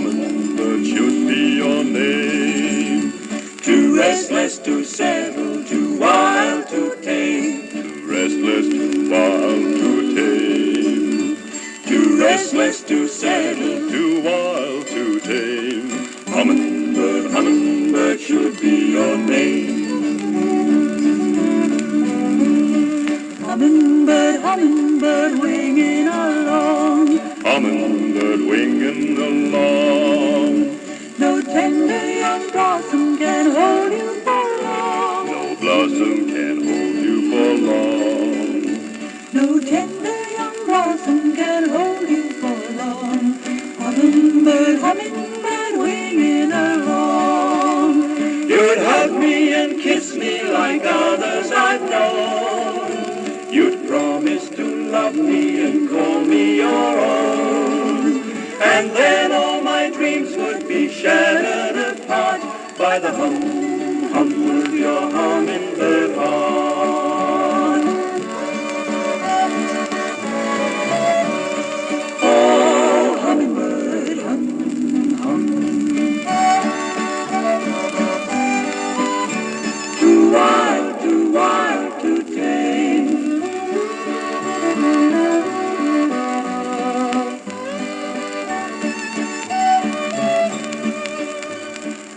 Hummingbird should be your name. Too restless to settle, too wild to tame. Too restless, too wild to tame. Too restless to settle, Too wild to tame. hummingbird, hummingbird should be your name. Hummingbird, hummingbird, winging along. Hummingbird winging along. No tender young blossom can hold you for long. No blossom can hold you for long. No tender young blossom can hold you for long. Hummingbird, hummingbird, winging along. You'd hug me and kiss me like others I've known. You'd promise to love me and call me your own. And then all my dreams would be shattered apart by the hum of your hummingbird heart. Oh, hummingbird, hum. Too wild to tame.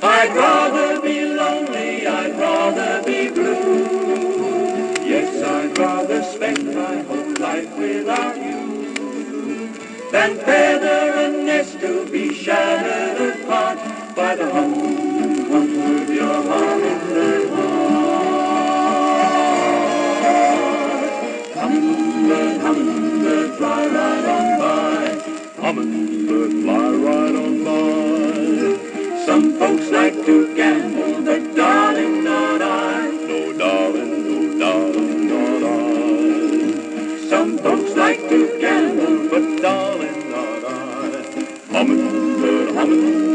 I'd rather be lonely, I'd rather be blue. Yes, I'd rather spend my whole life without you than feather a nest to be shattered apart by the hum of your hummingbird heart. Hummingbird, hummingbird, fly right on by. Hummingbird fly right on by. Some folks like to gamble, but darling, not I. No darling, not I. Some folks like to gamble, but But darling, not I. Hummingbird, hummingbird.